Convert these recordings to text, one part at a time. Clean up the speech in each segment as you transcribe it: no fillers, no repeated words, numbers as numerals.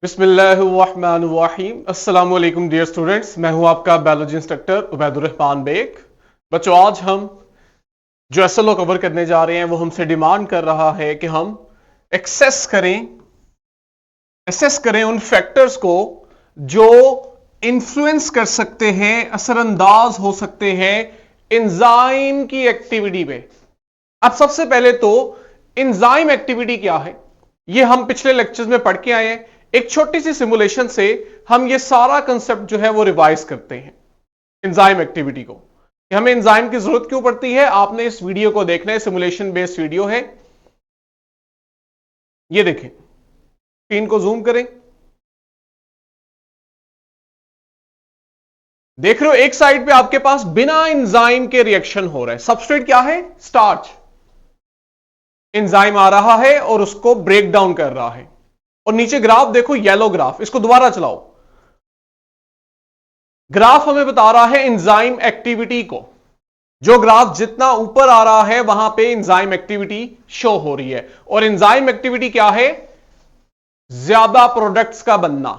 बिस्मिल्लाहिर्रहमानिर्रहीम। अस्सलाम वालेकुम डियर स्टूडेंट्स, मैं हूं आपका बायोलॉजी इंस्ट्रक्टर उबैदुर रहमान बेग। बच्चों, आज हम जो एसएलओ कवर करने जा रहे हैं वो हमसे डिमांड कर रहा है कि हम एसेस करें उन फैक्टर्स को जो इंफ्लुएंस कर सकते हैं, असरअंदाज हो सकते हैं एंजाइम की एक्टिविटी पे। अब सबसे पहले तो एंजाइम एक्टिविटी क्या है, ये हम पिछले लेक्चर्स में पढ़ के आए हैं। एक छोटी सी सिमुलेशन से हम ये सारा कंसेप्ट जो है वो रिवाइज करते हैं एंजाइम एक्टिविटी को, कि हमें एंजाइम की जरूरत क्यों पड़ती है। आपने इस वीडियो को देखना है, सिमुलेशन बेस्ड वीडियो है। ये देखें, स्क्रीन को जूम करें, देख रहे हो एक साइड पे आपके पास बिना एंजाइम के रिएक्शन हो रहा है। सबस्ट्रेट क्या है? स्टार्च। एंजाइम आ रहा है और उसको ब्रेक डाउन कर रहा है। और नीचे ग्राफ देखो, येलो ग्राफ, इसको दोबारा चलाओ। ग्राफ हमें बता रहा है एंजाइम एक्टिविटी को। जो ग्राफ जितना ऊपर आ रहा है वहां पे एंजाइम एक्टिविटी शो हो रही है। और एंजाइम एक्टिविटी क्या है? ज्यादा प्रोडक्ट्स का बनना।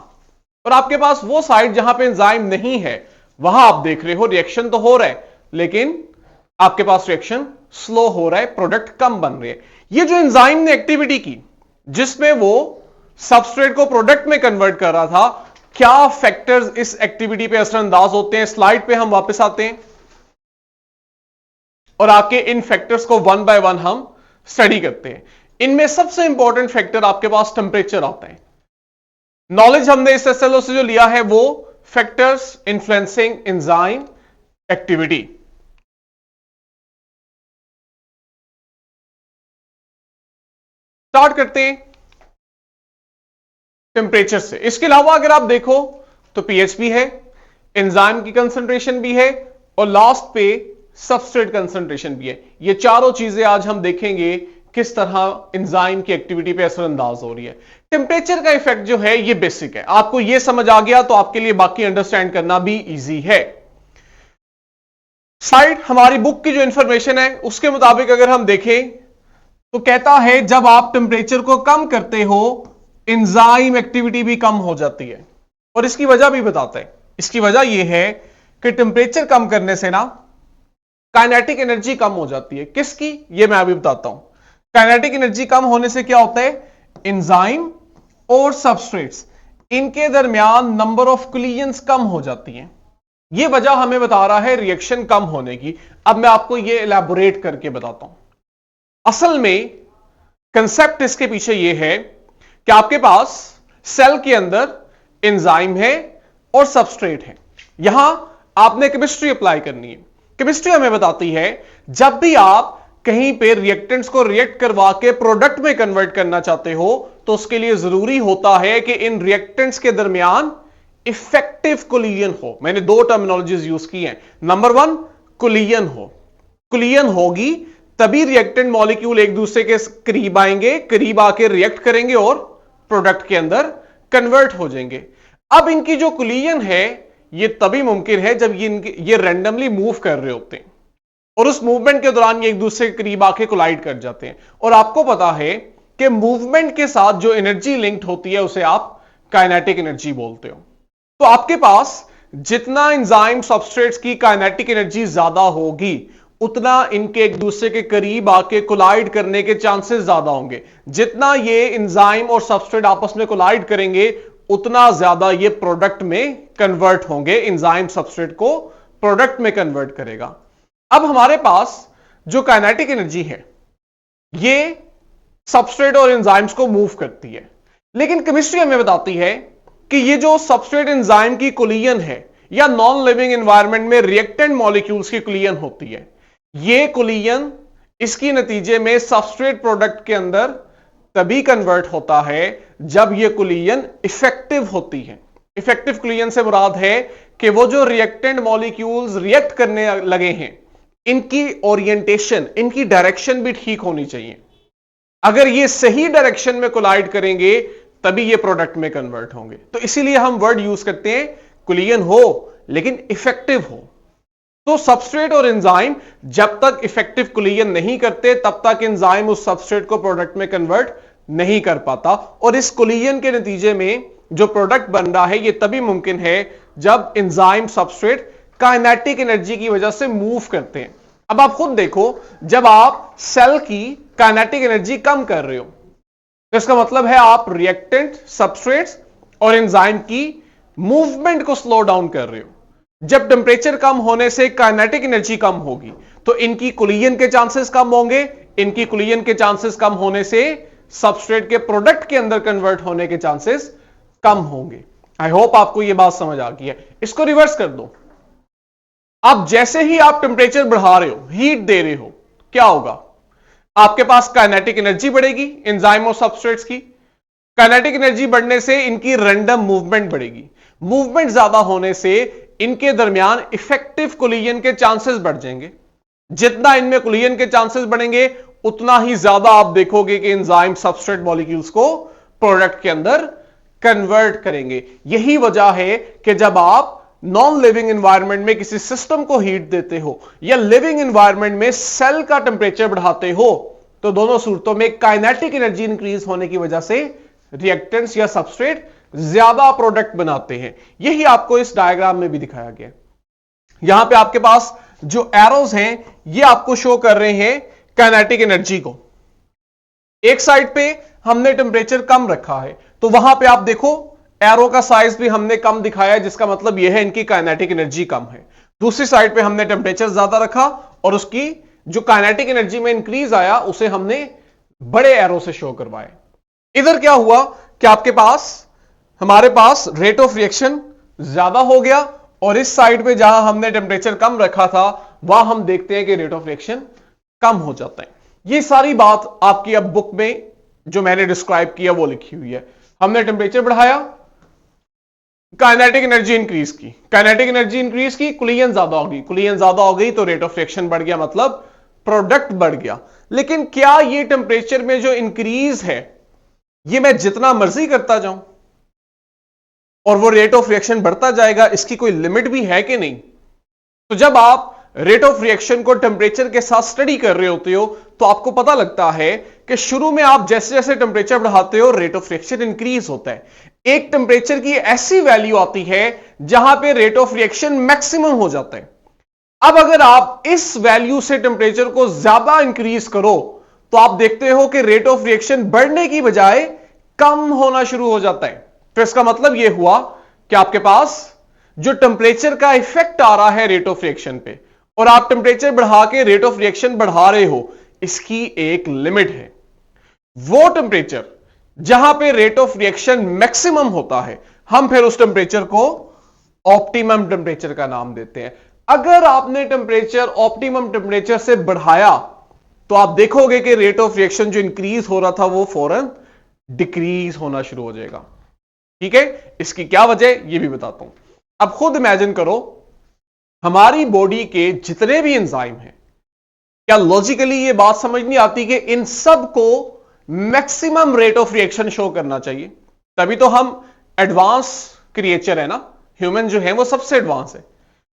और आपके पास वो साइड जहां पे एंजाइम नहीं है, वहां आप देख रहे हो रिएक्शन तो हो रहा है, लेकिन आपके पास रिएक्शन स्लो हो रहा है, प्रोडक्ट कम बन रहे हैं। ये जो एंजाइम ने एक्टिविटी की जिसमें वो सबस्ट्रेट को प्रोडक्ट में कन्वर्ट कर रहा था, क्या फैक्टर्स इस एक्टिविटी पे असरअंदाज होते हैं? स्लाइड पे हम वापस आते हैं और आके इन फैक्टर्स को वन बाय वन हम स्टडी करते हैं। इनमें सबसे इंपॉर्टेंट फैक्टर आपके पास टेंपरेचर आता है। नॉलेज हमने इस एसएलओ से जो लिया है वो factors influencing enzyme activity. Start करते हैं टेम्परेचर से। इसके अलावा अगर आप देखो तो पीएच भी है, एंजाइम की कंसंट्रेशन भी है और लास्ट पे सबस्ट्रेट कंसंट्रेशन भी है। ये चारों चीजें आज हम देखेंगे किस तरह एंजाइम की एक्टिविटी पे असरअंदाज हो रही है। टेम्परेचर का इफेक्ट जो है ये बेसिक है, आपको ये समझ आ गया तो आपके लिए बाकी अंडरस्टैंड करना भी इजी है। साइड हमारी बुक की जो इंफॉर्मेशन है उसके मुताबिक अगर हम देखें तो कहता है जब आप टेम्परेचर को कम करते हो एंजाइम एक्टिविटी भी कम हो जाती है। और इसकी वजह भी बताता है। इसकी वजह यह है कि टेम्परेचर कम करने से ना काइनेटिक एनर्जी कम हो जाती है। किसकी? ये मैं अभी बताता हूं। काइनेटिक एनर्जी कम होने से क्या होता है? एंजाइम और सबस्ट्रेट्स इनके दरमियान नंबर ऑफ कोलिजन्स कम हो जाती हैं। यह वजह हमें बता रहा है रिएक्शन कम होने की। अब मैं आपको यह इलैबोरेट करके बताता हूं। असल में कंसेप्ट इसके पीछे यह है कि आपके पास सेल के अंदर एंजाइम है और सबस्ट्रेट है। यहां आपने केमिस्ट्री अप्लाई करनी है। केमिस्ट्री हमें बताती है जब भी आप कहीं पे रिएक्टेंट्स को रिएक्ट करवा के प्रोडक्ट में कन्वर्ट करना चाहते हो तो उसके लिए जरूरी होता है कि इन रिएक्टेंट्स के दरमियान इफेक्टिव कोलिजन हो। मैंने दो टर्मिनोलॉजीज यूज की हैं। नंबर वन, कोलिजन हो। कोलिजन होगी तभी रिएक्टेंट मॉलिक्यूल एक दूसरे के करीब आएंगे, करीब आके रिएक्ट करेंगे और प्रोडक्ट के अंदर कन्वर्ट हो जाएंगे। अब इनकी जो कोलिजन है ये तभी मुमकिन है जब ये रैंडमली मूव कर रहे होते हैं और उस मूवमेंट के दौरान ये एक दूसरे के करीब आके कोलाइड कर जाते हैं। और आपको पता है कि मूवमेंट के साथ जो एनर्जी लिंक्ड होती है उसे आप काइनेटिक एनर्जी बोलते हो। तो आपके पास जितना एंजाइम सबस्ट्रेट्स की काइनेटिक एनर्जी ज्यादा होगी उतना इनके एक दूसरे के करीब आके कोलाइड करने के चांसेस ज्यादा होंगे। जितना ये एंजाइम और सबस्ट्रेट आपस में कोलाइड करेंगे उतना ज्यादा ये प्रोडक्ट में कन्वर्ट होंगे। एंजाइम सबस्ट्रेट को प्रोडक्ट में कन्वर्ट करेगा। अब हमारे पास जो काइनेटिक एनर्जी है ये सबस्ट्रेट और एंजाइम्स को मूव करती है, लेकिन केमिस्ट्री हमें बताती है कि ये जो सबस्ट्रेट एंजाइम की कोलिजन है या नॉन लिविंग एनवायरनमेंट में रिएक्टेंट मॉलिक्यूल्स की कोलिजन होती है, ये कोलिजन इसकी नतीजे में सबस्ट्रेट प्रोडक्ट के अंदर तभी कन्वर्ट होता है जब ये कोलिजन इफेक्टिव होती है। इफेक्टिव कोलिजन से मुराद है कि वो जो रिएक्टेंट मॉलिक्यूल्स रिएक्ट करने लगे हैं इनकी ओरिएंटेशन, इनकी डायरेक्शन भी ठीक होनी चाहिए। अगर ये सही डायरेक्शन में कोलाइड करेंगे तभी ये प्रोडक्ट में कन्वर्ट होंगे। तो इसीलिए हम वर्ड यूज करते हैं कोलिजन हो लेकिन इफेक्टिव हो। तो सबस्ट्रेट और एंजाइम जब तक इफेक्टिव कोलिजन नहीं करते तब तक एंजाइम उस सबस्ट्रेट को प्रोडक्ट में कन्वर्ट नहीं कर पाता और इस कोलिजन के नतीजे में जो प्रोडक्ट बन रहा है ये तभी मुमकिन है जब एंजाइम सबस्ट्रेट काइनेटिक एनर्जी की वजह से मूव करते हैं। अब आप खुद देखो, जब आप सेल की काइनेटिक एनर्जी कम कर रहे हो तो इसका मतलब है आप रिएक्टेंट, सबस्ट्रेट्स और एंजाइम की मूवमेंट को स्लो डाउन कर रहे हो। जब टेम्परेचर कम होने से काइनेटिक एनर्जी कम होगी तो इनकी कोलिजन के चांसेस कम होंगे, इनकी कोलिजन के चांसेस कम होने से सबस्ट्रेट के प्रोडक्ट के अंदर कन्वर्ट होने के चांसेस कम होंगे। आई होप आपको यह बात समझ आ गई है। इसको रिवर्स कर दो, अब जैसे ही आप टेम्परेचर बढ़ा रहे हो, हीट दे रहे हो, क्या होगा? आपके पास काइनेटिक एनर्जी बढ़ेगी एंजाइम और सबस्ट्रेट्स की। काइनेटिक एनर्जी बढ़ने से इनकी रैंडम मूवमेंट बढ़ेगी। मूवमेंट ज्यादा होने से इनके दरमियान इफेक्टिव कोलिजन के चांसेस बढ़ जाएंगे। जितना इनमें कोलिजन के चांसेस बढ़ेंगे उतना ही ज्यादा आप देखोगे कि एंजाइम सबस्ट्रेट मॉलिक्यूल्स को प्रोडक्ट के अंदर कन्वर्ट करेंगे। यही वजह है कि जब आप नॉन लिविंग एनवायरनमेंट में किसी सिस्टम को हीट देते हो या लिविंग एनवायरनमेंट में सेल का टेम्परेचर बढ़ाते हो तो दोनों सूरतों में काइनेटिक एनर्जी इंक्रीज होने की वजह से रिएक्टेंट्स या सबस्ट्रेट ज्यादा प्रोडक्ट बनाते हैं। यही आपको इस डायग्राम में भी दिखाया गया। यहां पे आपके पास जो एरोज हैं ये आपको शो कर रहे हैं काइनेटिक एनर्जी को। एक साइड पे हमने टेम्परेचर कम रखा है तो वहां पे आप देखो एरो का साइज भी हमने कम दिखाया है, जिसका मतलब यह है इनकी काइनेटिक एनर्जी कम है। दूसरी साइड पे हमने टेम्परेचर ज्यादा रखा और उसकी जो काइनेटिक एनर्जी में इंक्रीज आया उसे हमने बड़े एरो से शो करवाया। इधर क्या हुआ कि आपके पास हमारे पास रेट ऑफ रिएक्शन ज्यादा हो गया और इस साइड पे जहां हमने टेम्परेचर कम रखा था वहां हम देखते हैं कि रेट ऑफ रिएक्शन कम हो जाता है। ये सारी बात आपकी अब बुक में जो मैंने डिस्क्राइब किया वो लिखी हुई है। हमने टेम्परेचर बढ़ाया, काइनेटिक एनर्जी इंक्रीज की, काइनेटिक एनर्जी इंक्रीज की, कोलिजन ज्यादा होगी, कोलिजन ज्यादा हो गई तो रेट ऑफ रिएक्शन बढ़ गया, मतलब प्रोडक्ट बढ़ गया। लेकिन क्या ये टेम्परेचर में जो इंक्रीज है ये मैं जितना मर्जी करता जाऊं और वो रेट ऑफ रिएक्शन बढ़ता जाएगा, इसकी कोई लिमिट भी है कि नहीं? तो जब आप रेट ऑफ रिएक्शन को टेम्परेचर के साथ स्टडी कर रहे होते हो तो आपको पता लगता है कि शुरू में आप जैसे जैसे टेम्परेचर बढ़ाते हो रेट ऑफ रिएक्शन इंक्रीज होता है। एक टेम्परेचर की ऐसी वैल्यू आती है जहां पे रेट ऑफ रिएक्शन मैक्सिमम हो जाता है। अब अगर आप इस वैल्यू से टेम्परेचर को ज्यादा इंक्रीज करो तो आप देखते हो कि रेट ऑफ रिएक्शन बढ़ने की बजाय कम होना शुरू हो जाता है। तो इसका मतलब यह हुआ कि आपके पास जो टेम्परेचर का इफेक्ट आ रहा है रेट ऑफ रिएक्शन पे और आप टेम्परेचर बढ़ा के रेट ऑफ रिएक्शन बढ़ा रहे हो, इसकी एक लिमिट है। वो टेम्परेचर जहां पे रेट ऑफ रिएक्शन मैक्सिमम होता है हम फिर उस टेम्परेचर को ऑप्टिमम टेम्परेचर का नाम देते हैं। अगर आपने टेम्परेचर ऑप्टिमम टेम्परेचर से बढ़ाया तो आप देखोगे कि रेट ऑफ रिएक्शन जो इंक्रीज हो रहा था वो फौरन डिक्रीज होना शुरू हो जाएगा। ठीक है, इसकी क्या वजह ये भी बताता हूं। अब खुद इमेजिन करो हमारी बॉडी के जितने भी एंजाइम हैं, क्या लॉजिकली ये बात समझ नहीं आती कि इन सब को maximum rate of reaction show करना चाहिए? तभी तो हम एडवांस क्रिएचर है ना, ह्यूमन जो है वो सबसे एडवांस है।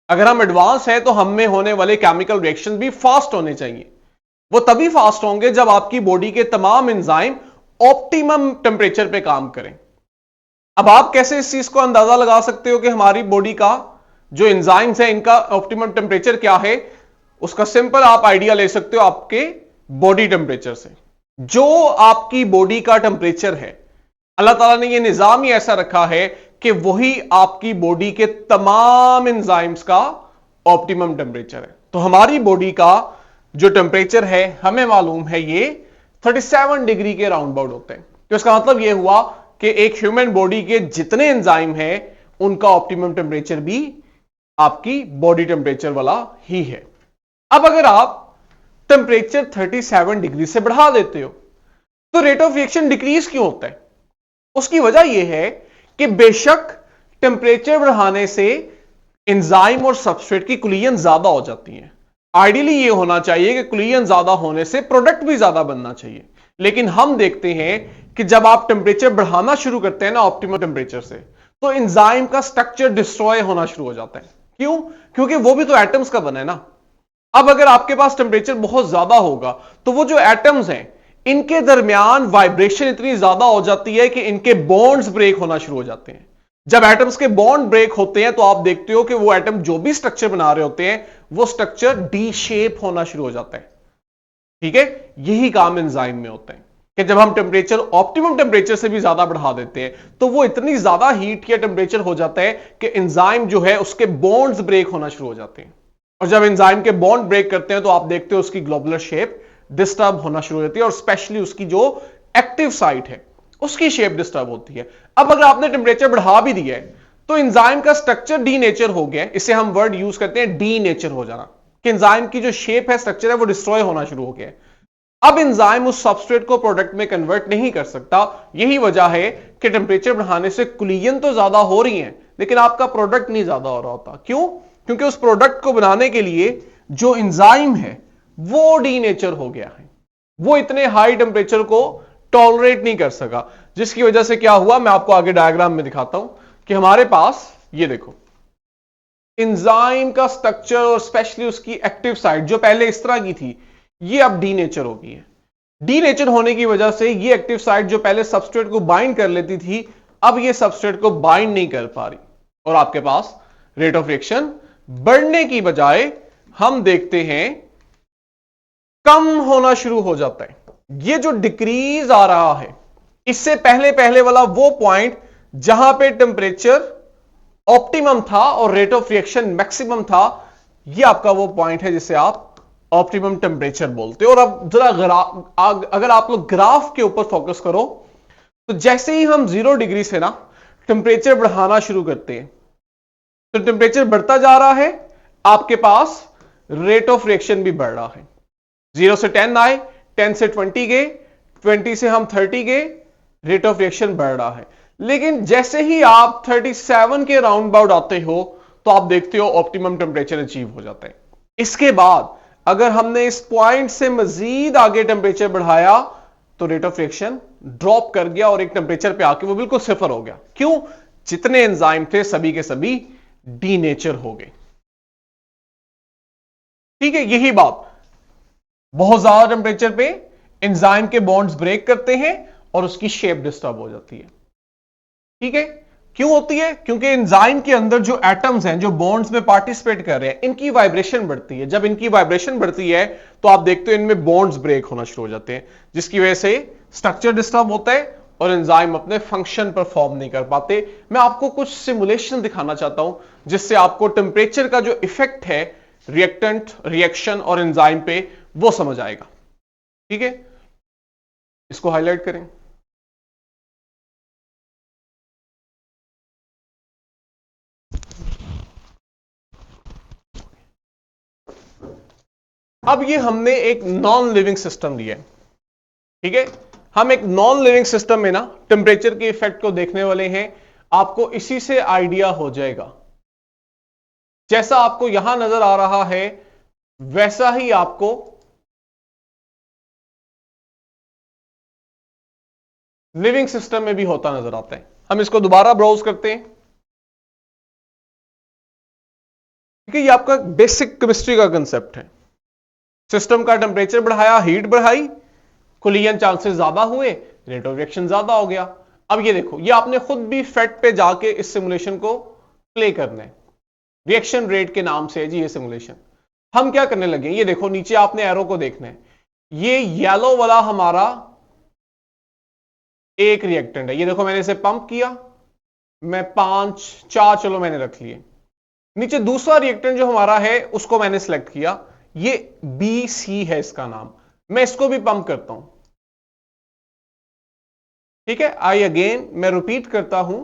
अगर हम एडवांस है तो हम में होने वाले केमिकल रिएक्शन भी फास्ट होने चाहिए। वो तभी फास्ट होंगे जब आपकी बॉडी के तमाम एंजाइम ऑप्टिमम टेम्परेचर पे काम करें। अब आप कैसे इस चीज को अंदाजा लगा सकते हो कि हमारी बॉडी का जो एंजाइम्स है इनका ऑप्टिमम टेम्परेचर क्या है? उसका सिंपल आप आइडिया ले सकते हो आपके बॉडी टेम्परेचर से। जो आपकी बॉडी का टेम्परेचर है, अल्लाह ताला ने यह निजाम ही ऐसा रखा है कि वही आपकी बॉडी के तमाम एंजाइम्स का ऑप्टिमम टेम्परेचर है। तो हमारी बॉडी का जो टेम्परेचर है हमें मालूम है ये 37 डिग्री के राउंड अबाउट होते हैं। तो इसका मतलब यह हुआ कि एक ह्यूमन बॉडी के जितने एंजाइम हैं उनका ऑप्टिमम टेम्परेचर भी आपकी बॉडी टेम्परेचर वाला ही है। अब अगर आप टेम्परेचर 37 डिग्री से बढ़ा देते हो तो रेट ऑफ रिएक्शन डिक्रीज क्यों होता है? उसकी वजह यह है कि बेशक टेम्परेचर बढ़ाने से एंजाइम और सबस्ट्रेट की कोलिजन ज्यादा हो जाती है। आइडियली यह होना चाहिए कि कोलिजन ज्यादा होने से प्रोडक्ट भी ज्यादा बनना चाहिए, लेकिन हम देखते हैं कि जब आप टेम्परेचर बढ़ाना शुरू करते हैं ना ऑप्टिमम टेम्परेचर से, तो एंजाइम का स्ट्रक्चर डिस्ट्रॉय होना शुरू हो जाता है। क्यों? क्योंकि वो भी तो एटम्स का बना है ना। अब अगर आपके पास टेम्परेचर बहुत ज्यादा होगा तो वो जो एटम्स हैं इनके दरमियान वाइब्रेशन इतनी ज्यादा हो जाती है कि इनके बॉन्ड्स ब्रेक होना शुरू हो जाते हैं। जब एटम्स के बॉन्ड ब्रेक होते हैं तो आप देखते हो कि वो एटम जो भी स्ट्रक्चर बना रहे होते हैं वो स्ट्रक्चर डी शेप होना शुरू हो जाता है। ठीक है, यही काम एंजाइम में होता है कि जब हम टेम्परेचर ऑप्टिमम टेम्परेचर से भी ज्यादा बढ़ा देते हैं तो वो इतनी ज्यादा हीट या टेम्परेचर हो जाता है कि एंजाइम जो है उसके बॉन्ड्स ब्रेक होना शुरू हो जाते हैं। और जब एंजाइम के बॉन्ड ब्रेक करते हैं तो आप देखते हो उसकी ग्लोबुलर शेप डिस्टर्ब होना शुरू हो जाती है और स्पेशली उसकी जो एक्टिव साइट है उसकी शेप डिस्टर्ब होती है। अब अगर आपने टेम्परेचर बढ़ा भी दिया है तो एंजाइम का स्ट्रक्चर डी नेचर हो गया, इसे हम वर्ड यूज करते हैं डी नेचर हो जाना, कि एंजाइम की जो शेप है, स्ट्रक्चर है, वो डिस्ट्रॉय होना शुरू हो गया है। अब एंजाइम उस सबस्ट्रेट को प्रोडक्ट में कन्वर्ट नहीं कर सकता। यही वजह है कि टेम्परेचर बढ़ाने से कुलियन तो ज्यादा हो रही है लेकिन आपका प्रोडक्ट नहीं ज्यादा हो रहा होता। क्यों? क्योंकि उस प्रोडक्ट को बनाने के लिए जो एंजाइम है वो डी नेचर हो गया है, वो इतने हाई टेम्परेचर को टॉलरेट नहीं कर सका, जिसकी वजह से क्या हुआ मैं आपको आगे डायग्राम में दिखाता हूं कि हमारे पास ये देखो एंजाइम का स्ट्रक्चर और स्पेशली उसकी एक्टिव साइट जो पहले इस तरह की थी ये अब डी नेचर हो गई है। डी नेचर होने की वजह से ये एक्टिव साइट जो पहले सबस्ट्रेट को बाइंड कर लेती थी अब ये सबस्ट्रेट को बाइंड नहीं कर पा रही और आपके पास रेट ऑफ रिएक्शन बढ़ने की बजाय हम देखते हैं कम होना शुरू हो जाता है। ये जो डिक्रीज आ रहा है इससे पहले पहले वाला वो पॉइंट जहां पे टेम्परेचर ऑप्टिमम था और रेट ऑफ रिएक्शन मैक्सिमम था, ये आपका वो पॉइंट है जिसे आप ऑप्टिमम टेम्परेचर बोलते हो। और अब जरा अगर आप लोग ग्राफ के ऊपर फोकस करो तो जैसे ही हम 0 डिग्री से ना टेम्परेचर बढ़ाना शुरू करते हैं तो टेम्परेचर बढ़ता जा रहा है, आपके पास रेट ऑफ रिएक्शन भी बढ़ रहा है। 0 से 10 आए, 10 से 20 गए, 20 से हम 30 गए, रेट ऑफ रिएक्शन बढ़ रहा है। लेकिन जैसे ही आप 37 के राउंड अबाउट आते हो तो आप देखते हो ऑप्टिमम टेम्परेचर अचीव हो जाता है। इसके बाद अगर हमने इस पॉइंट से मजीद आगे टेम्परेचर बढ़ाया तो रेट ऑफ रिएक्शन ड्रॉप कर गया और एक टेम्परेचर पे आके वो बिल्कुल सिफर हो गया। क्यों? जितने एंजाइम थे सभी के सभी डी नेचर हो गए। ठीक है, यही बात बहुत ज्यादा टेम्परेचर पे एंजाइम के बॉन्ड्स ब्रेक करते हैं और उसकी शेप डिस्टर्ब हो जाती है। ठीक है, क्यों होती है? क्योंकि एंजाइम के अंदर जो एटम्स हैं जो बॉन्ड्स में पार्टिसिपेट कर रहे हैं इनकी वाइब्रेशन बढ़ती है। जब इनकी वाइब्रेशन बढ़ती है तो आप देखते हो इनमें बॉन्ड्स ब्रेक होना शुरू हो जाते हैं जिसकी वजह से स्ट्रक्चर डिस्टर्ब होता है और एंजाइम अपने फंक्शन परफॉर्म नहीं कर पाते। मैं आपको कुछ सिमुलेशन दिखाना चाहता हूं जिससे आपको टेम्परेचर का जो इफेक्ट है रिएक्टेंट, रिएक्शन और एंजाइम पे वो समझ आएगा। ठीक है, इसको हाईलाइट करें। अब ये हमने एक नॉन लिविंग सिस्टम लिया है। ठीक है, हम एक नॉन लिविंग सिस्टम में ना टेम्परेचर के इफेक्ट को देखने वाले हैं। आपको इसी से आइडिया हो जाएगा, जैसा आपको यहां नजर आ रहा है वैसा ही आपको लिविंग सिस्टम में भी होता नजर आता है। हम इसको दोबारा ब्राउज करते हैं। ठीक है, ये आपका बेसिक केमिस्ट्री का कंसेप्ट है। सिस्टम का टेम्परेचर बढ़ाया, हीट बढ़ाई, कुलियन चांसेस ज्यादा हुए, रेट ऑफ रिएक्शन ज्यादा हो गया। अब ये देखो, ये आपने खुद भी फेट पे जाके इस सिमुलेशन को प्ले करना है। रिएक्शन रेट के नाम से है जी ये सिमुलेशन। हम क्या करने लगे, ये देखो नीचे आपने एरो को देखना है। ये येलो वाला हमारा एक रिएक्टेंट है। ये देखो मैंने इसे पंप किया, मैं 5 4 चलो मैंने रख लिए। नीचे दूसरा रिएक्टेंट जो हमारा है उसको मैंने सिलेक्ट किया, ये BC है इसका नाम। मैं इसको भी पंप करता हूं। ठीक है, मैं रिपीट करता हूं।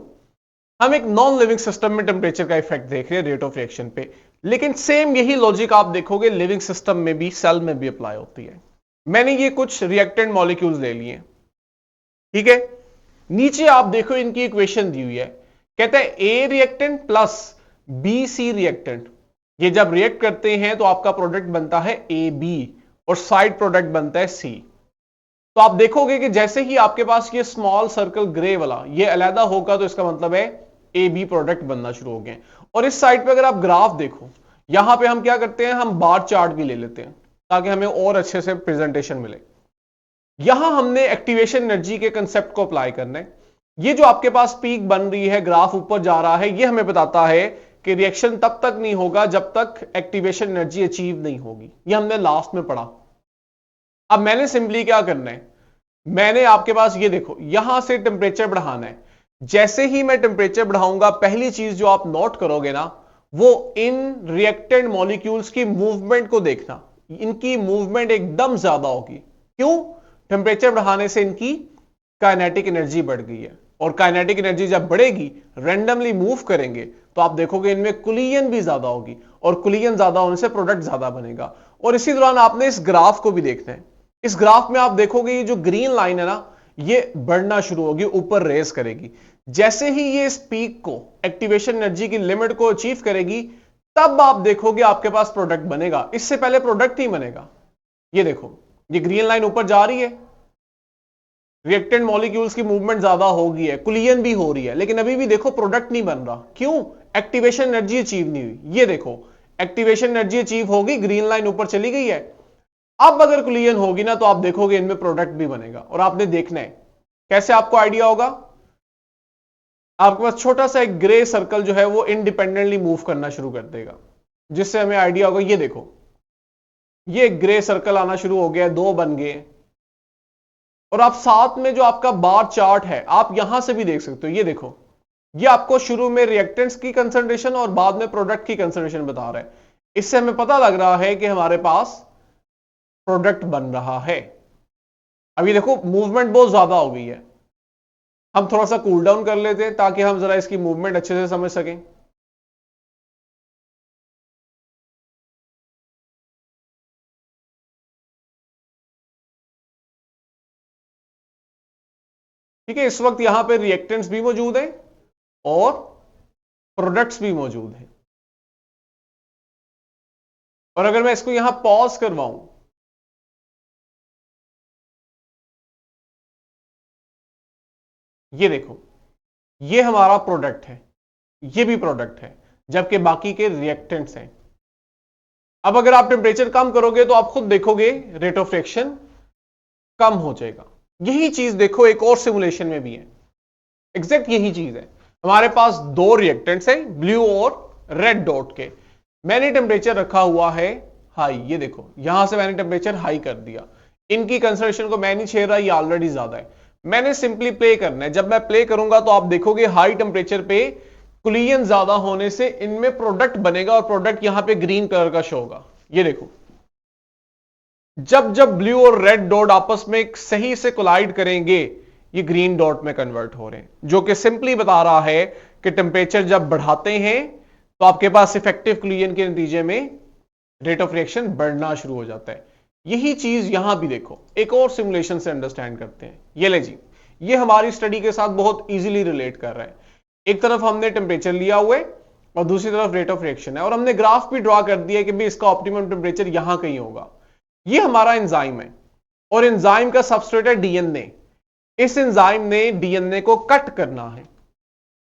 हम एक नॉन लिविंग सिस्टम में टेम्परेचर का इफेक्ट देख रहे हैं रेट ऑफ रिएक्शन पे, लेकिन सेम यही लॉजिक आप देखोगे लिविंग सिस्टम में भी, सेल में भी अप्लाई होती है। मैंने ये कुछ रिएक्टेंट मॉलिक्यूल्स ले लिए। ठीक है, नीचे आप देखो इनकी इक्वेशन दी हुई है। कहता है A reactant plus BC reactant, ये जब रिएक्ट करते हैं तो आपका प्रोडक्ट बनता है AB और साइड प्रोडक्ट बनता है C। तो आप देखोगे कि जैसे ही आपके पास ये स्मॉल सर्कल ग्रे वाला ये अलग होगा तो इसका मतलब है AB प्रोडक्ट बनना शुरू हो गए। और इस साइड पे अगर आप ग्राफ देखो, यहां पे हम क्या करते हैं, हम बार चार्ट भी ले लेते हैं ताकि हमें और अच्छे से प्रेजेंटेशन मिले। यहां हमने एक्टिवेशन एनर्जी के कंसेप्ट को अप्लाई करना है। ये जो आपके पास पीक बन रही है, ग्राफ ऊपर जा रहा है, ये हमें बताता है कि रिएक्शन तब तक नहीं होगा जब तक एक्टिवेशन एनर्जी अचीव नहीं होगी। ये हमने लास्ट में पढ़ा। अब मैंने सिंपली क्या करना है, मैंने आपके पास ये देखो यहां से टेम्परेचर बढ़ाना है। जैसे ही मैं टेम्परेचर बढ़ाऊंगा, पहली चीज जो आप नोट करोगे ना, वो इन रिएक्टेंट मॉलिक्यूल्स की मूवमेंट को देखना। इनकी मूवमेंट एकदम ज्यादा होगी। क्यों? टेम्परेचर बढ़ाने से इनकी काइनेटिक एनर्जी बढ़ गई है, और काइनेटिक एनर्जी जब बढ़ेगी, रैंडमली मूव करेंगे, तो आप देखोगे इनमें कुलियन भी ज्यादा होगी, और कुलियन ज्यादा होने से प्रोडक्ट ज्यादा बनेगा। और इसी दौरान आपने इस ग्राफ को भी देखना है। इस ग्राफ में आप देखोगे ये जो ग्रीन लाइन है ना, ये बढ़ना शुरू होगी, ऊपर रेस करेगी। जैसे ही ये इस पीक को, एक्टिवेशन एनर्जी की लिमिट को अचीव करेगी, तब आप देखोगे आपके पास प्रोडक्ट बनेगा। इससे पहले प्रोडक्ट नहीं बनेगा। ये देखो, ये ग्रीन लाइन ऊपर जा रही है, रिएक्टेंट मॉलिक्यूल्स की मूवमेंट ज्यादा हो गई है, कुलियन भी हो रही है, लेकिन अभी भी देखो प्रोडक्ट नहीं बन रहा। क्यों? एक्टिवेशन एनर्जी अचीव नहीं हुई। ये देखो, एक्टिवेशन एनर्जी अचीव होगी, ग्रीन लाइन ऊपर चली गई है। अब अगर कुलियन होगी ना, तो आप देखोगे इनमें प्रोडक्ट भी बनेगा। और आपने देखना है कैसे, आपको आइडिया होगा। आपके पास छोटा सा एक ग्रे सर्कल जो है वो इंडिपेंडेंटली मूव करना शुरू कर देगा, जिससे हमें आइडिया होगा। ये देखो, ये ग्रे सर्कल आना शुरू हो गया, दो बन गए। और आप साथ में जो आपका बार चार्ट है, आप यहां से भी देख सकते हो। ये देखो, ये आपको शुरू में रिएक्टेंट्स की कंसंट्रेशन और बाद में प्रोडक्ट की कंसंट्रेशन बता रहा है। इससे हमें पता लग रहा है कि हमारे पास प्रोडक्ट बन रहा है। अभी देखो मूवमेंट बहुत ज्यादा हो गई है। हम थोड़ा सा कूल डाउन कर लेते हैं ताकि हम जरा इसकी मूवमेंट अच्छे से समझ सकें। ठीक है, इस वक्त यहां पे रिएक्टेंट्स भी मौजूद हैं और प्रोडक्ट्स भी मौजूद हैं। और अगर मैं इसको यहां पॉज करवाऊं, ये देखो, ये हमारा प्रोडक्ट है, ये भी प्रोडक्ट है, जबकि बाकी के रिएक्टेंट्स हैं। अब अगर आप टेम्परेचर कम करोगे तो आप खुद देखोगे रेट ऑफ रिएक्शन कम हो जाएगा। यही चीज देखो एक और सिमुलेशन में भी है, एग्जैक्ट यही चीज है। हमारे पास दो रिएक्टेंट्स हैं, ब्लू और रेड डॉट के। मैंने टेम्परेचर रखा हुआ है हाई। ये देखो, यहां से मैंने टेम्परेचर हाई कर दिया। इनकी कंसंट्रेशन को मैं नहीं छेड़ रहा, ये ऑलरेडी ज्यादा है। मैंने सिंपली प्ले करना है। जब मैं प्ले करूंगा तो आप देखोगे हाई टेम्परेचर पे कुलियन ज्यादा होने से इनमें प्रोडक्ट बनेगा, और प्रोडक्ट यहां पे ग्रीन कलर का शो होगा। ये देखो, जब जब ब्लू और रेड डॉट आपस में सही से कोलाइड करेंगे, ये ग्रीन डॉट में कन्वर्ट हो रहे हैं, जो कि सिंपली बता रहा है कि टेम्परेचर जब बढ़ाते हैं तो आपके पास इफेक्टिव कुलियन के नतीजे में रेट ऑफ रिएक्शन बढ़ना शुरू हो जाता है। यही चीज यहां भी देखो, एक और सिमुलेशन से अंडरस्टैंड करते हैं। ये ले जी, ये हमारी स्टडी के साथ बहुत इजीली रिलेट कर रहा है। एक तरफ हमने टेम्परेचर लिया हुआ है और दूसरी तरफ रेट ऑफ रिएक्शन है, और हमने ग्राफ भी ड्रॉ कर दिया कि भाई इसका ऑप्टिमम टेम्परेचर यहां कहीं होगा। ये हमारा एंजाइम है, और एंजाइम का सबस्ट्रेट है डीएनए। इस एंजाइम ने डीएनए को कट करना है।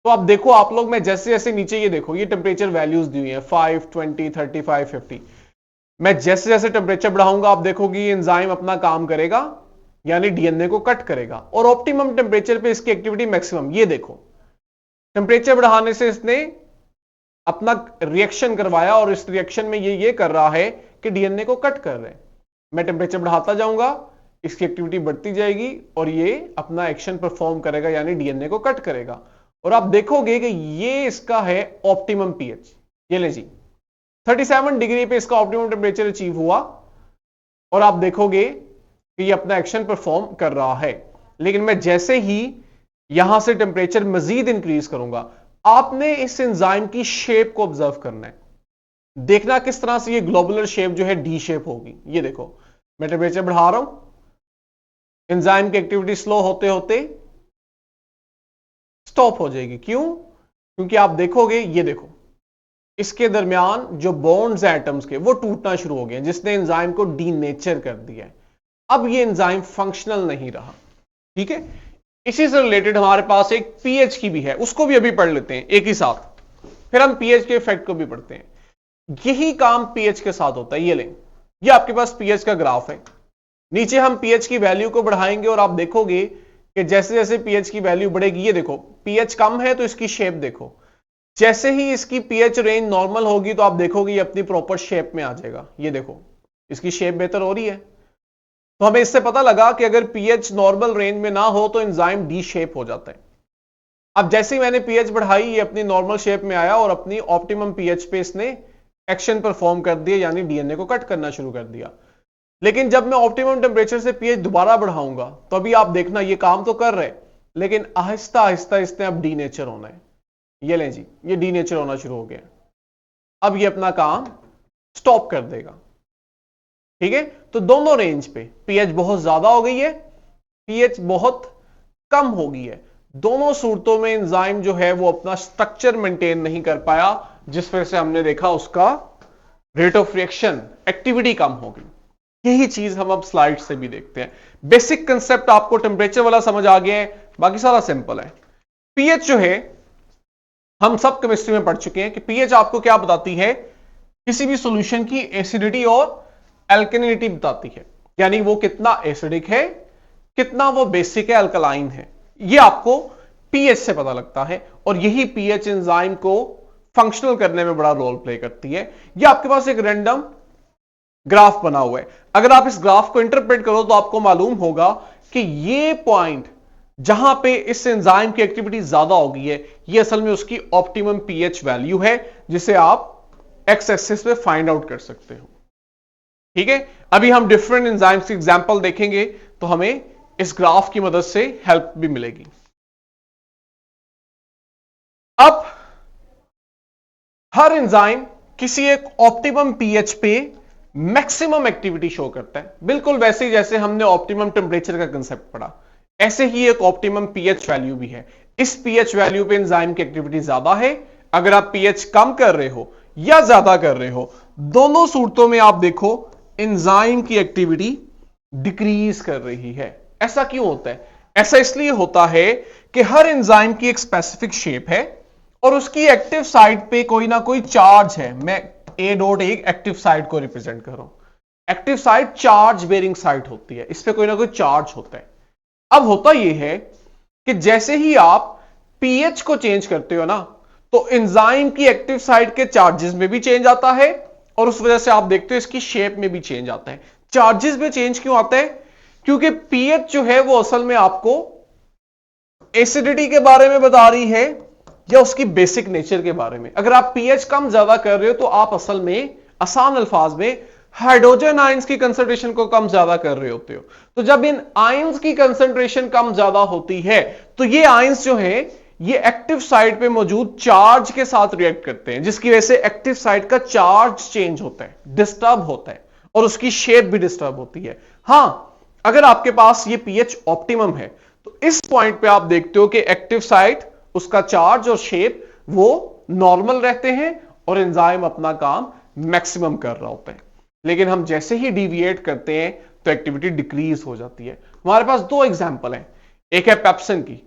तो आप देखो, आप लोग, मैं जैसे जैसे नीचे ये देखो, ये टेम्परेचर वैल्यूज दी हुई है 5, 20, 35, 50। मैं जैसे जैसे टेम्परेचर बढ़ाऊंगा, आप देखोगे ये एंजाइम अपना काम करेगा, यानी डीएनए को कट करेगा, और ऑप्टिमम टेम्परेचर पे इसकी एक्टिविटी मैक्सिमम। ये देखो, टेम्परेचर बढ़ाने से इसने अपना रिएक्शन करवाया, और इस रिएक्शन में ये कर रहा है कि डीएनए को कट कर रहे हैं। मैं टेम्परेचर बढ़ाता जाऊंगा, इसकी एक्टिविटी बढ़ती जाएगी, और ये अपना एक्शन परफॉर्म करेगा, यानी डीएनए को कट करेगा। और आप देखोगे कि ये इसका है ऑप्टिमम पीएच। ये ले जी, 37 डिग्री पे इसका ऑप्टिमम टेम्परेचर अचीव हुआ, और आप देखोगे कि ये अपना एक्शन परफॉर्म कर रहा है। लेकिन मैं जैसे ही यहां से टेम्परेचर मजीद इंक्रीज करूंगा, आपने इस एंजाइम की शेप को ऑब्जर्व करना है। देखना किस तरह से ये ग्लोबुलर शेप जो है डी शेप होगी। ये देखो, मैं टेम्परेचर बढ़ा रहा हूं, एंजाइम की एक्टिविटी स्लो होते होते स्टॉप हो जाएगी। क्यों? क्योंकि आप देखोगे, ये देखो, इसके दरमियान जो बॉन्ड्स हैं एटम्स के, वो टूटना शुरू हो गए, जिसने एंजाइम को डीनेचर कर दिया है। अब ये एंजाइम फंक्शनल नहीं रहा। ठीक है, इसी से रिलेटेड हमारे पास एक पीएच की भी है, उसको भी अभी पढ़ लेते हैं एक ही साथ, फिर हम पीएच के इफेक्ट को भी पढ़ते हैं। यही काम पीएच के साथ होता है। ये लें, ये आपके पास पीएच का ग्राफ है। नीचे हम पीएच की वैल्यू को बढ़ाएंगे और आप देखोगे कि जैसे जैसे पीएच की वैल्यू बढ़ेगी, ये देखो पीएच कम है तो इसकी शेप देखो, जैसे ही इसकी पीएच रेंज नॉर्मल होगी तो आप देखोगे ये अपनी प्रॉपर शेप में आ जाएगा। ये देखो इसकी शेप बेहतर हो रही है। तो हमें इससे पता लगा कि अगर पीएच नॉर्मल रेंज में ना हो तो एंजाइम डी शेप हो जाता है। अब जैसे ही मैंने पीएच बढ़ाई, ये अपनी नॉर्मल शेप में आया और अपनी ऑप्टिमम पीएच पे इसने एक्शन परफॉर्म कर दिया, यानी डीएनए को कट करना शुरू कर दिया। लेकिन जब मैं ऑप्टिमम टेम्परेचर से पीएच दोबारा बढ़ाऊंगा तो अभी आप देखना ये काम तो कर रहे, लेकिन आहिस्ता आहिस्ता इसने अब डीनेचर होना है। ये लें जी, ये डीनेचर होना शुरू हो गया। अब ये अपना काम स्टॉप कर देगा। ठीक है, तो दोनों रेंज पे पीएच बहुत ज्यादा हो गई है, पीएच बहुत कम हो गई है। दोनों सूरतों में एंजाइम जो है वो अपना स्ट्रक्चर मेंटेन नहीं कर पाया, जिस वजह से हमने देखा उसका रेट ऑफ रिएक्शन, एक्टिविटी कम हो गई। यही चीज हम अब स्लाइड से भी देखते हैं। बेसिक कंसेप्ट आपको टेम्परेचर वाला समझ आ गया है, बाकी सारा सिंपल है। पीएच जो है हम सब केमिस्ट्री में पढ़ चुके हैं कि पीएच आपको क्या बताती है, किसी भी सॉल्यूशन की एसिडिटी और एल्कलिनिटी बताती है, यानी वो कितना एसिडिक है, कितना वो बेसिक है, अल्कलाइन है। ये आपको पीएच से पता लगता है और यही पीएच एंजाइम को फंक्शनल करने में बड़ा रोल प्ले करती है। ये आपके पास एक रैंडम ग्राफ बना हुआ है। अगर आप इस ग्राफ को इंटरप्रेट करो तो आपको मालूम होगा कि ये पॉइंट जहां पे इस एंजाइम की एक्टिविटी ज्यादा होगी है, ये असल में उसकी ऑप्टिमम पीएच वैल्यू है, जिसे आप एक्स एक्सिस पे फाइंड आउट कर सकते हो। ठीक है, अभी हम डिफरेंट एंजाइम्स की एग्जांपल देखेंगे तो हमें इस ग्राफ की मदद से हेल्प भी मिलेगी। अब हर एंजाइम किसी एक ऑप्टिमम पीएच पे मैक्सिमम एक्टिविटी शो करता है, बिल्कुल वैसे ही जैसे हमने ऑप्टिमम टेम्परेचर का कंसेप्ट पढ़ा, ऐसे ही एक ऑप्टिमम पीएच वैल्यू भी है। इस पीएच वैल्यू पे एंजाइम की एक्टिविटी ज्यादा है। अगर आप पीएच कम कर रहे हो या ज्यादा कर रहे हो, दोनों सूरतों में आप देखो एंजाइम की एक्टिविटी डिक्रीज कर रही है। ऐसा क्यों होता है? ऐसा इसलिए होता है कि हर एंजाइम की एक स्पेसिफिक शेप है और उसकी एक्टिव साइट पे कोई ना कोई चार्ज है। मैं ए डॉट एक एक्टिव साइट को रिप्रेजेंट कर रहा हूं। Active site charge bearing site होती है, इस पे कोई ना कोई चार्ज होता है। अब होता यह है कि जैसे ही आप पीएच को चेंज करते हो ना, तो एंजाइम की एक्टिव साइट के चार्जेस में भी चेंज आता है और उस वजह से आप देखते हो इसकी शेप में भी चेंज आता है। चार्जेस में चेंज क्यों आता है? क्योंकि पीएच जो है वो असल में आपको एसिडिटी के बारे में बता रही है या उसकी बेसिक नेचर के बारे में। अगर आप पीएच कम ज्यादा कर रहे हो तो आप असल में आसान अल्फाज में हाइड्रोजन आयंस की कंसंट्रेशन को कम ज्यादा कर रहे होते हो। तो जब इन आयंस की कंसंट्रेशन कम ज्यादा होती है तो ये आयंस जो है ये एक्टिव साइट पे मौजूद चार्ज के साथ रिएक्ट करते हैं, जिसकी वजह से एक्टिव साइट का चार्ज चेंज होता है, डिस्टर्ब होता है और उसकी शेप भी डिस्टर्ब होती है। हां, अगर आपके पास ये पीएच ऑप्टिमम है तो इस पॉइंट पे आप देखते हो कि एक्टिव साइट, उसका चार्ज और शेप वो नॉर्मल रहते हैं और एंजाइम अपना काम मैक्सिमम कर रहा होता है। लेकिन हम जैसे ही डिविएट करते हैं तो एक्टिविटी डिक्रीज हो जाती है। हमारे पास दो एग्जांपल हैं, एक है पेप्सिन की।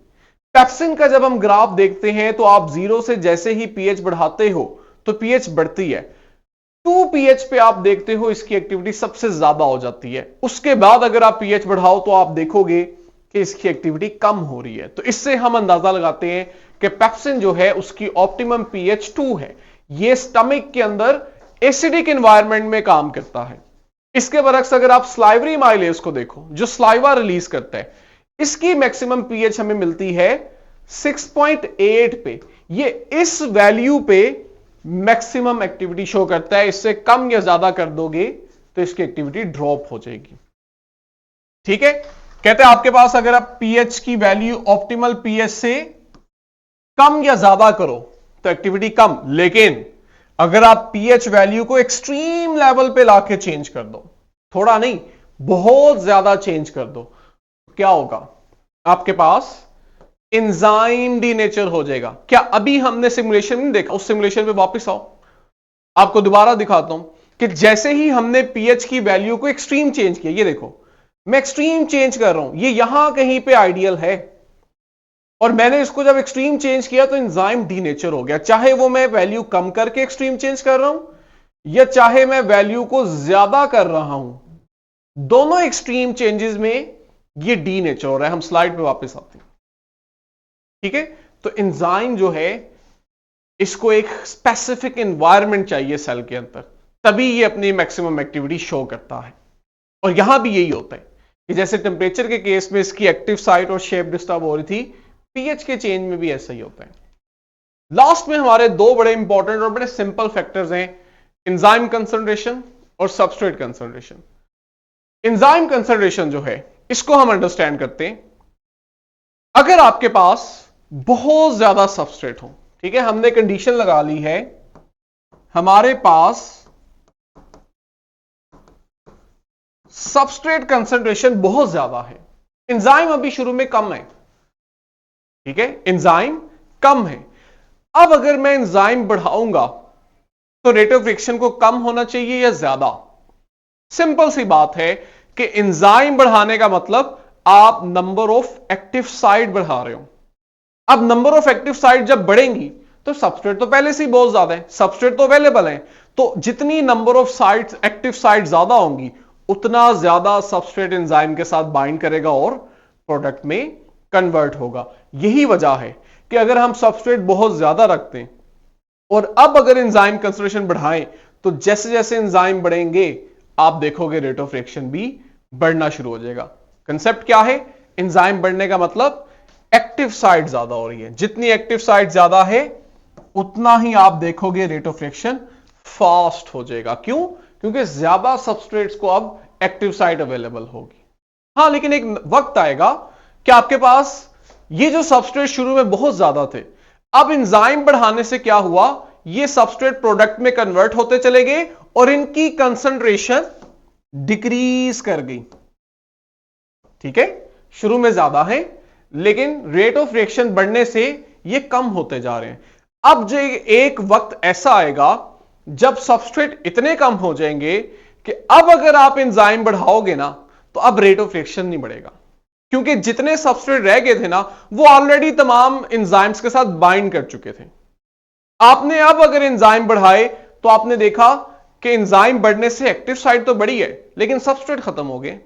पेप्सिन का जब हम ग्राफ देखते हैं तो आप जीरो से जैसे ही पीएच बढ़ाते हो तो पीएच बढ़ती है। 2 पीएच पे आप देखते हो इसकी एक्टिविटी सबसे ज्यादा हो जाती है। उसके बाद अगर आप पीएच बढ़ाओ तो आप देखोगे कि इसकी एक्टिविटी कम हो रही है। तो इससे हम अंदाजा लगाते हैं कि पेप्सिन जो है उसकी ऑप्टिमम पीएच 2 है। ये स्टमक के अंदर एसिडिक एनवायरनमेंट में काम करता है। इसके बरक्स अगर आप स्लाइवरी माइलेज को देखो, जो स्लाइवा रिलीज करता है, इसकी मैक्सिमम पीएच हमें मिलती है 6.8 पे। ये इस वैल्यू पे मैक्सिमम एक्टिविटी शो करता है। इससे कम या ज्यादा कर दोगे तो इसकी एक्टिविटी ड्रॉप हो जाएगी। ठीक है, कहते हैं आपके पास अगर आप पीएच की वैल्यू ऑप्टिमल पीएच से कम या ज्यादा करो तो एक्टिविटी कम, लेकिन अगर आप पीएच वैल्यू को एक्सट्रीम लेवल पे लाके चेंज कर दो, थोड़ा नहीं बहुत ज्यादा चेंज कर दो, तो क्या होगा? आपके पास एंजाइम डीनेचर हो जाएगा। क्या अभी हमने सिमुलेशन नहीं देखा? उस सिमुलेशन पे वापस आओ, आपको दोबारा दिखाता हूं कि जैसे ही हमने पीएच की वैल्यू को एक्सट्रीम चेंज किया, ये देखो मैं एक्सट्रीम चेंज कर रहा हूं, ये यहां कहीं पे आइडियल है और मैंने इसको जब एक्सट्रीम चेंज किया तो एंजाइम डीनेचर हो गया। चाहे वो मैं वैल्यू कम करके एक्सट्रीम चेंज कर रहा हूं या चाहे मैं वैल्यू को ज्यादा कर रहा हूं, दोनों एक्सट्रीम चेंजेस में ये डी नेचर हो रहा है। हम स्लाइड पे वापस आते हैं, ठीक है। तो एंजाइम जो है इसको एक स्पेसिफिक एनवायरनमेंट चाहिए सेल के अंदर, तभी ये अपनी मैक्सिमम एक्टिविटी शो करता है। और यहां भी यही होता है कि जैसे टेम्परेचर के केस में इसकी एक्टिव साइट और शेप डिस्टर्ब हो रही थी, पीएच के चेंज में भी ऐसा ही होता है। लास्ट में हमारे दो बड़े इंपॉर्टेंट और बड़े सिंपल फैक्टर्स हैं, एंजाइम कंसंट्रेशन और सबस्ट्रेट कंसंट्रेशन। एंजाइम कंसंट्रेशन जो है इसको हम अंडरस्टैंड करते हैं। अगर आपके पास बहुत ज्यादा सबस्ट्रेट हो, ठीक है, हमने कंडीशन लगा ली है, हमारे पास सबस्ट्रेट कंसंट्रेशन बहुत ज्यादा है, एंजाइम अभी शुरू में कम है, ठीक है, एंजाइम कम है। अब अगर मैं एंजाइम बढ़ाऊंगा तो रेट ऑफ रिएक्शन को कम होना चाहिए या ज्यादा? सिंपल सी बात है कि एंजाइम बढ़ाने का मतलब आप नंबर ऑफ एक्टिव साइट बढ़ा रहे हो। अब नंबर ऑफ एक्टिव साइट जब बढ़ेंगी तो सबस्ट्रेट तो पहले से ही बहुत ज्यादा है, सबस्ट्रेट तो अवेलेबल है, तो जितनी number of sites, active site ज्यादा होंगी, उतना ज्यादा सबस्ट्रेट एंजाइम के साथ बाइंड करेगा और प्रोडक्ट में कन्वर्ट होगा। यही वजह है कि अगर हम सबस्ट्रेट बहुत ज्यादा रखते हैं और अब अगर एंजाइम कंसंट्रेशन बढ़ाएं तो जैसे जैसे एंजाइम बढ़ेंगे आप देखोगे रेट ऑफ रिएक्शन भी बढ़ना शुरू हो जाएगा। कंसेप्ट क्या है? एंजाइम बढ़ने का मतलब एक्टिव साइट ज्यादा हो रही है, जितनी एक्टिव साइट ज्यादा है उतना ही आप देखोगे रेट ऑफ रिएक्शन फास्ट हो जाएगा। क्यों? क्योंकि ज्यादा सबस्ट्रेट्स को अब एक्टिव साइट अवेलेबल होगी। हां, लेकिन एक वक्त आएगा कि आपके पास ये जो सबस्ट्रेट शुरू में बहुत ज्यादा थे, अब एंजाइम बढ़ाने से क्या हुआ, ये सबस्ट्रेट प्रोडक्ट में कन्वर्ट होते चले गए और इनकी कंसंट्रेशन डिक्रीज कर गई। ठीक है, शुरू में ज्यादा है लेकिन रेट ऑफ रिएक्शन बढ़ने से ये कम होते जा रहे हैं। अब जो एक वक्त ऐसा आएगा जब सबस्ट्रेट इतने कम हो जाएंगे कि अब अगर आप एंजाइम बढ़ाओगे ना तो अब रेट ऑफ रिएक्शन नहीं बढ़ेगा, क्योंकि जितने सबस्ट्रेट रह गए थे ना वो ऑलरेडी तमाम एंजाइम्स के साथ बाइंड कर चुके थे। आपने अब अगर एंजाइम बढ़ाए तो आपने देखा कि एंजाइम बढ़ने से एक्टिव साइट तो बढ़ी है लेकिन सबस्ट्रेट खत्म हो गए।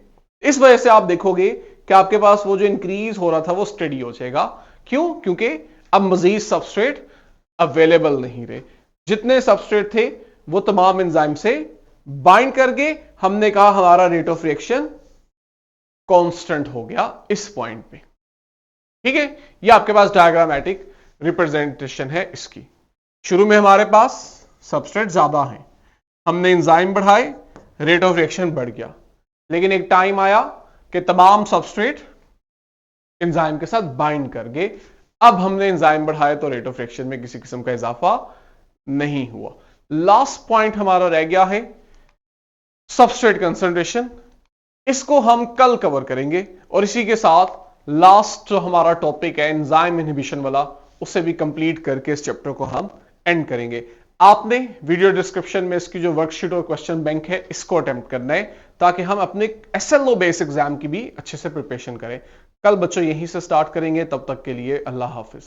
इस वजह से आप देखोगे कि आपके पास वो जो इंक्रीज हो रहा था वो स्टेडी हो जाएगा। क्यों? क्योंकि अब मजीद सबस्ट्रेट अवेलेबल नहीं रहे, जितने सबस्ट्रेट थे वो तमाम एंजाइम से बाइंड करके हमने कहा हमारा रेट ऑफ रिएक्शन कांस्टेंट हो गया इस पॉइंट पे। ठीक है, ये आपके पास डायग्रामेटिक रिप्रेजेंटेशन है इसकी। शुरू में हमारे पास सबस्ट्रेट ज्यादा है, हमने एंजाइम बढ़ाए, रेट ऑफ रिएक्शन बढ़ गया, लेकिन एक टाइम आया कि तमाम सबस्ट्रेट एंजाइम के साथ बाइंड कर गए। अब हमने एंजाइम बढ़ाया तो रेट ऑफ रिएक्शन में किसी किस्म का इजाफा नहीं हुआ। लास्ट पॉइंट हमारा रह गया है सबस्ट्रेट कंसंट्रेशन, इसको हम कल कवर करेंगे और इसी के साथ लास्ट जो हमारा टॉपिक है एंजाइम इनहिबिशन वाला, उसे भी कंप्लीट करके इस चैप्टर को हम एंड करेंगे। आपने वीडियो डिस्क्रिप्शन में इसकी जो वर्कशीट और क्वेश्चन बैंक है इसको अटेम्प्ट करना है ताकि हम अपने SLO बेस एग्जाम की भी अच्छे से प्रिपरेशन करें। कल बच्चों यहीं से स्टार्ट करेंगे, तब तक के लिए अल्लाह हाफिज।